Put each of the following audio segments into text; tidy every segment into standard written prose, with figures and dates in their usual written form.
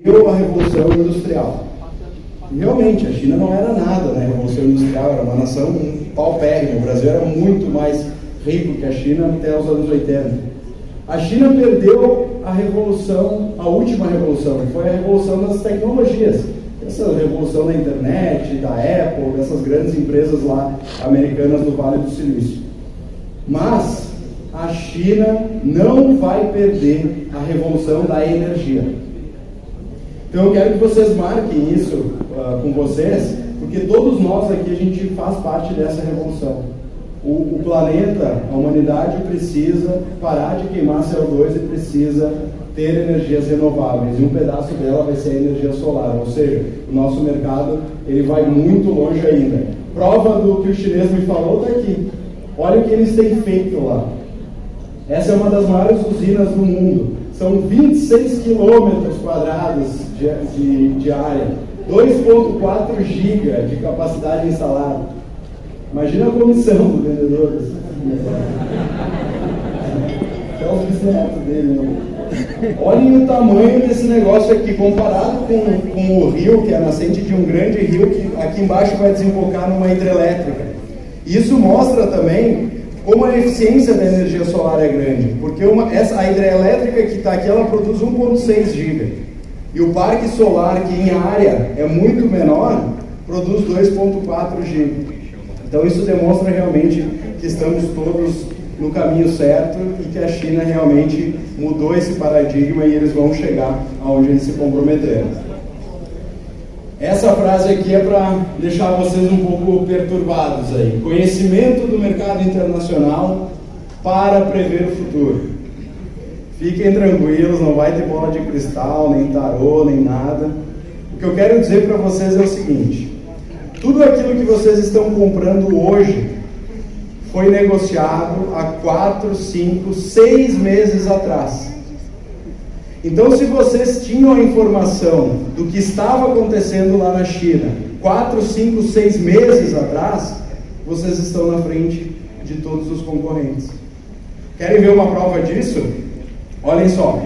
Deu a Revolução Industrial. E realmente, a China não era nada na Revolução Industrial, era uma nação paupérrima. O Brasil era muito mais rico que a China até os anos 80. A China perdeu a revolução, a última revolução, que foi a revolução das tecnologias. Essa revolução da internet, da Apple, dessas grandes empresas lá americanas do Vale do Silício. Mas a China não vai perder a revolução da energia. Então eu quero que vocês marquem isso com vocês, porque todos nós aqui a gente faz parte dessa revolução. O planeta, a humanidade precisa parar de queimar CO2 e precisa ter energias renováveis, e um pedaço dela vai ser a energia solar, ou seja, o nosso mercado ele vai muito longe ainda. Prova do que o chinês me falou está aqui. Olha o que eles têm feito lá. Essa é uma das maiores usinas do mundo. São 26 quilômetros quadrados de área, 2,4 GB de capacidade instalada. Imagina a comissão do vendedor. Até os bisnetos dele, né? Olhem o tamanho desse negócio aqui, comparado com o rio, que é a nascente de um grande rio, que aqui embaixo vai desembocar numa hidrelétrica. Isso mostra também como a eficiência da energia solar é grande, porque a hidrelétrica que está aqui, ela produz 1,6 GB. E o parque solar, que em área é muito menor, produz 2,4 GB. Então isso demonstra realmente que estamos todos no caminho certo e que a China realmente mudou esse paradigma e eles vão chegar aonde eles se comprometeram. Essa frase aqui é para deixar vocês um pouco perturbados aí. Conhecimento do mercado internacional para prever o futuro. Fiquem tranquilos, não vai ter bola de cristal, nem tarô, nem nada. O que eu quero dizer para vocês é o seguinte: tudo aquilo que vocês estão comprando hoje foi negociado há 4, 5, 6 meses atrás. Então, se vocês tinham a informação do que estava acontecendo lá na China 4, 5, 6 meses atrás, vocês estão na frente de todos os concorrentes. Querem ver uma prova disso? Olhem só.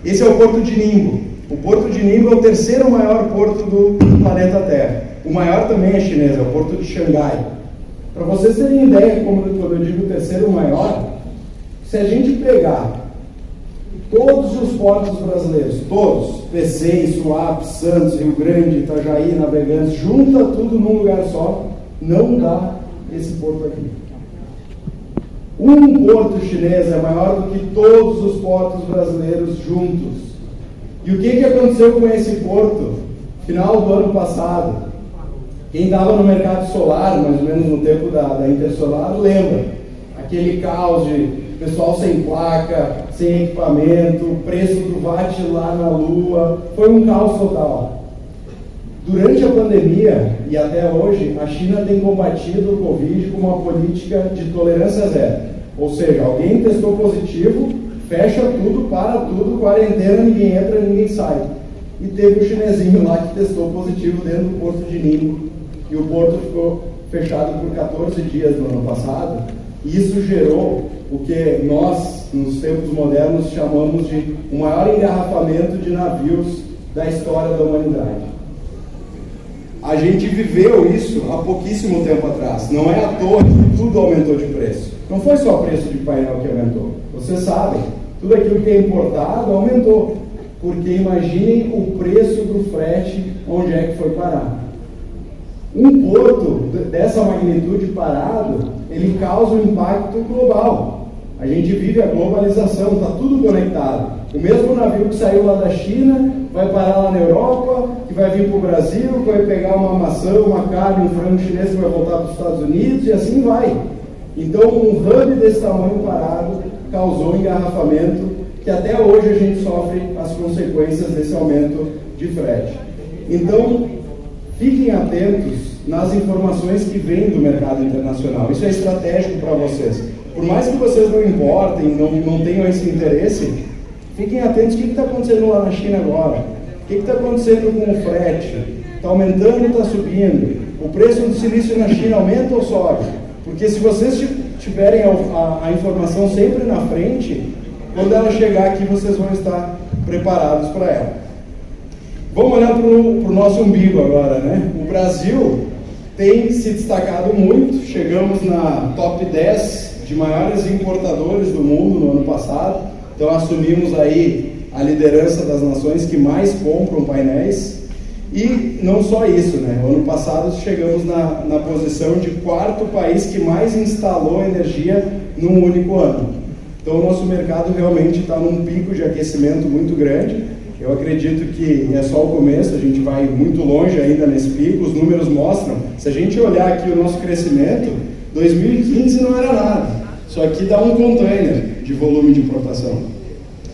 Esse é o Porto de Ningbo. O Porto de Ningbo é o terceiro maior porto do planeta Terra. O maior também é chinês, é o Porto de Xangai. Para vocês terem ideia, quando eu digo terceiro maior, se a gente pegar todos os portos brasileiros, todos, Pecém, Suape, Santos, Rio Grande, Itajaí, Navegantes, junta tudo num lugar só, não dá esse porto aqui. Um porto chinês é maior do que todos os portos brasileiros juntos. E o que aconteceu com esse porto? Final do ano passado, quem estava no mercado solar, mais ou menos no tempo da Intersolar, lembra. Aquele caos de pessoal sem placa, sem equipamento, preço do watt lá na lua, foi um caos total. Durante a pandemia e até hoje, a China tem combatido o Covid com uma política de tolerância zero. Ou seja, alguém testou positivo, fecha tudo, para tudo, quarentena, ninguém entra, ninguém sai. E teve o chinesinho lá que testou positivo dentro do Porto de Ningbo, e o porto ficou fechado por 14 dias no ano passado. E isso gerou o que nós, nos tempos modernos, chamamos de o maior engarrafamento de navios da história da humanidade. A gente viveu isso há pouquíssimo tempo atrás. Não é à toa que tudo aumentou de preço. Não foi só o preço de painel que aumentou. Vocês sabem, tudo aquilo que é importado aumentou. Porque imaginem o preço do frete, onde é que foi parar. Um porto dessa magnitude parado, ele causa um impacto global. A gente vive a globalização, está tudo conectado. O mesmo navio que saiu lá da China vai parar lá na Europa, que vai vir para o Brasil, que vai pegar uma maçã, uma carne, um frango chinês que vai voltar para os Estados Unidos, e assim vai. Então, um hub desse tamanho parado causou um engarrafamento que até hoje a gente sofre as consequências desse aumento de frete. Então, fiquem atentos nas informações que vêm do mercado internacional. Isso é estratégico para vocês. Por mais que vocês não importem, não tenham esse interesse, fiquem atentos. O que está acontecendo lá na China agora? O que está acontecendo com o frete? Está aumentando ou está subindo? O preço do silício na China aumenta ou sobe? Porque se vocês tiverem a informação sempre na frente, quando ela chegar aqui, vocês vão estar preparados para ela. Vamos olhar para o nosso umbigo agora, né? O Brasil tem se destacado muito, chegamos na top 10 de maiores importadores do mundo no ano passado, então assumimos aí a liderança das nações que mais compram painéis. E não só isso, né? O ano passado chegamos na posição de quarto país que mais instalou energia num único ano. Então o nosso mercado realmente está num pico de aquecimento muito grande. Eu acredito que é só o começo, a gente vai muito longe ainda nesse pico, os números mostram. Se a gente olhar aqui o nosso crescimento, 2015 não era nada, só aqui dá um container de volume de importação.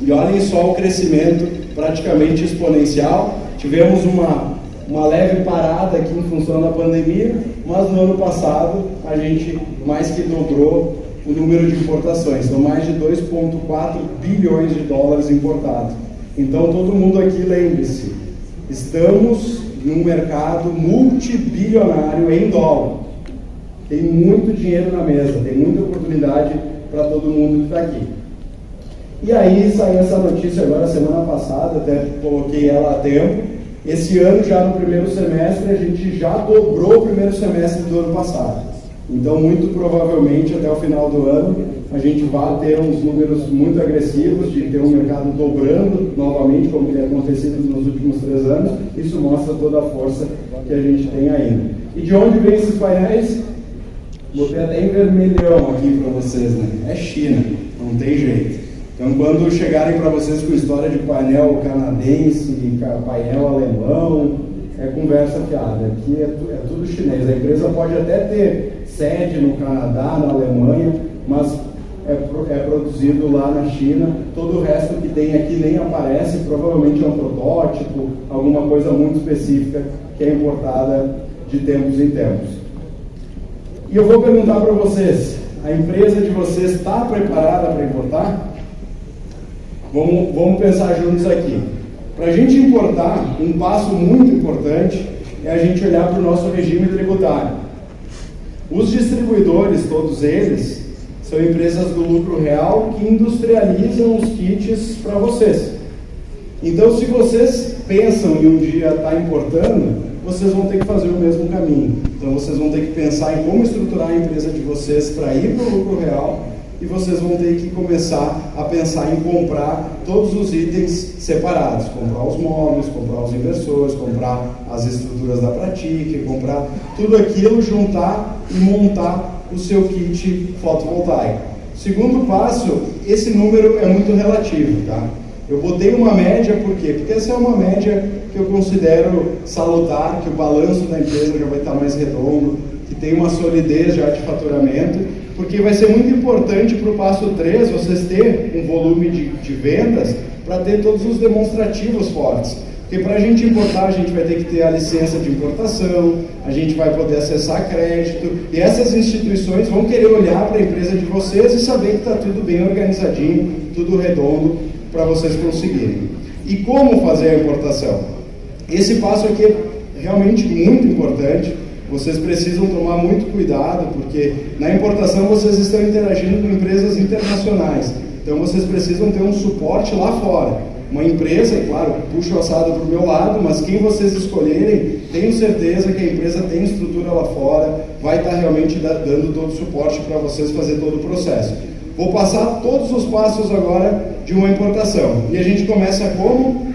E olhem só o crescimento praticamente exponencial. Tivemos uma leve parada aqui em função da pandemia, mas no ano passado a gente mais que dobrou o número de importações, são mais de 2,4 bilhões de dólares importados. Então todo mundo aqui lembre-se, estamos num mercado multibilionário em dólar. Tem muito dinheiro na mesa, tem muita oportunidade para todo mundo que está aqui. E aí saiu essa notícia agora, semana passada, até coloquei ela a tempo. Esse ano, já no primeiro semestre, a gente já dobrou o primeiro semestre do ano passado. Então, muito provavelmente, até o final do ano, a gente vai ter uns números muito agressivos, de ter um mercado dobrando novamente, como tem acontecido nos últimos 3 anos. Isso mostra toda a força que a gente tem ainda. E de onde vem esses painéis? Botei até em vermelhão aqui para vocês, né? É China, não tem jeito. Então, quando chegarem para vocês com história de painel canadense, painel alemão, é conversa fiada. Aqui é tudo chinês. A empresa pode até ter sede no Canadá, na Alemanha, mas é produzido lá na China. Todo o resto que tem aqui nem aparece, provavelmente é um protótipo, alguma coisa muito específica que é importada de tempos em tempos. E eu vou perguntar para vocês, a empresa de vocês está preparada para importar? Vamos pensar juntos aqui. Para a gente importar, um passo muito importante é a gente olhar para o nosso regime tributário. Os distribuidores, todos eles, são empresas do lucro real que industrializam os kits para vocês. Então, se vocês pensam em um dia estar importando, vocês vão ter que fazer o mesmo caminho. Então, vocês vão ter que pensar em como estruturar a empresa de vocês para ir para o lucro real, e vocês vão ter que começar a pensar em comprar todos os itens separados, comprar os móveis, comprar os inversores, comprar as estruturas da Pratique, comprar tudo aquilo, juntar e montar o seu kit fotovoltaico. Segundo passo, esse número é muito relativo, tá? Eu botei uma média, por quê? Porque essa é uma média que eu considero salutar, que o balanço da empresa já vai estar mais redondo, que tem uma solidez já de faturamento, porque vai ser muito importante para o passo 3 vocês terem um volume de vendas para ter todos os demonstrativos fortes. Porque para a gente importar, a gente vai ter que ter a licença de importação, a gente vai poder acessar crédito, e essas instituições vão querer olhar para a empresa de vocês e saber que está tudo bem organizadinho, tudo redondo para vocês conseguirem. E como fazer a importação? Esse passo aqui é realmente muito importante. Vocês precisam tomar muito cuidado, porque na importação vocês estão interagindo com empresas internacionais. Então vocês precisam ter um suporte lá fora. Uma empresa, claro, puxa o assado para o meu lado, mas quem vocês escolherem, tenho certeza que a empresa tem estrutura lá fora, vai estar realmente dando todo o suporte para vocês fazer todo o processo. Vou passar todos os passos agora de uma importação. E a gente começa como?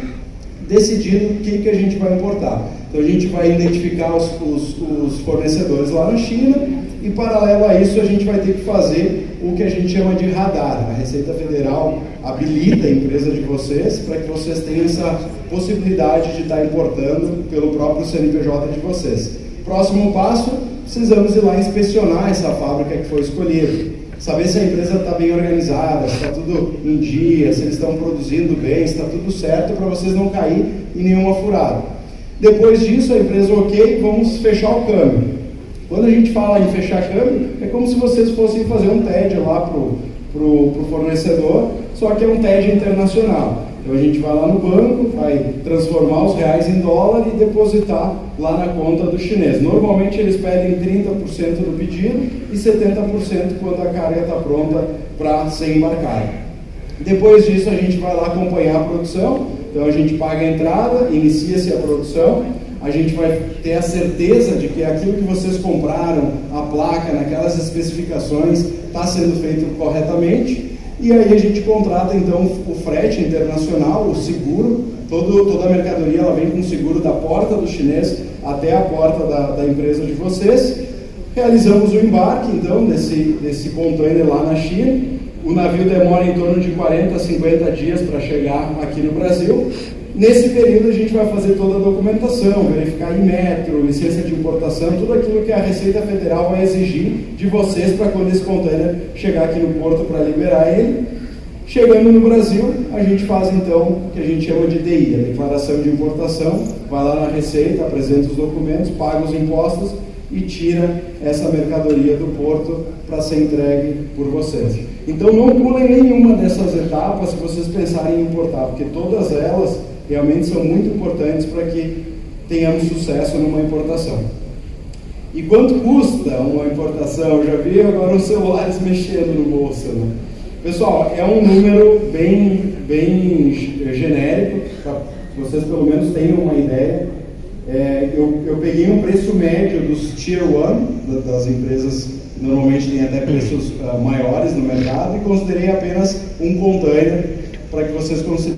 Decidindo o que a gente vai importar. Então a gente vai identificar os fornecedores lá na China e, paralelo a isso, a gente vai ter que fazer o que a gente chama de radar. A Receita Federal habilita a empresa de vocês para que vocês tenham essa possibilidade de estar importando pelo próprio CNPJ de vocês. Próximo passo, precisamos ir lá inspecionar essa fábrica que foi escolhida. Saber se a empresa está bem organizada, se está tudo em dia, se eles estão produzindo bem, se está tudo certo, para vocês não cair em nenhuma furada. Depois disso, a empresa, ok, vamos fechar o câmbio. Quando a gente fala em fechar câmbio, é como se vocês fossem fazer um TED lá para o fornecedor, só que é um TED internacional. Então a gente vai lá no banco, vai transformar os reais em dólar e depositar lá na conta do chinês. Normalmente eles pedem 30% do pedido e 70% quando a carga está pronta para ser embarcada. Depois disso a gente vai lá acompanhar a produção, Então a gente paga a entrada, inicia-se a produção, a gente vai ter a certeza de que aquilo que vocês compraram, a placa, naquelas especificações, está sendo feito corretamente, e aí a gente contrata então o frete internacional, o seguro, toda a mercadoria ela vem com seguro da porta do chinês até a porta da empresa de vocês. Realizamos o embarque então desse container lá na China. O navio demora em torno de 40 a 50 dias para chegar aqui no Brasil. Nesse período a gente vai fazer toda a documentação, verificar Inmetro, licença de importação, tudo aquilo que a Receita Federal vai exigir de vocês para quando esse container chegar aqui no porto para liberar ele. Chegando no Brasil, a gente faz então o que a gente chama de DI, a declaração de importação, vai lá na Receita, apresenta os documentos, paga os impostos e tira essa mercadoria do porto para ser entregue por vocês. Então não pulem nenhuma dessas etapas se vocês pensarem em importar, porque todas elas realmente são muito importantes para que tenhamos sucesso numa importação. E quanto custa uma importação? Eu já vi agora os celulares mexendo no bolso, né? Pessoal, é um número bem genérico, para que vocês pelo menos tenham uma ideia. Eu peguei um preço médio dos Tier 1, das empresas que normalmente têm até preços maiores no mercado, e considerei apenas um container para que vocês considerem.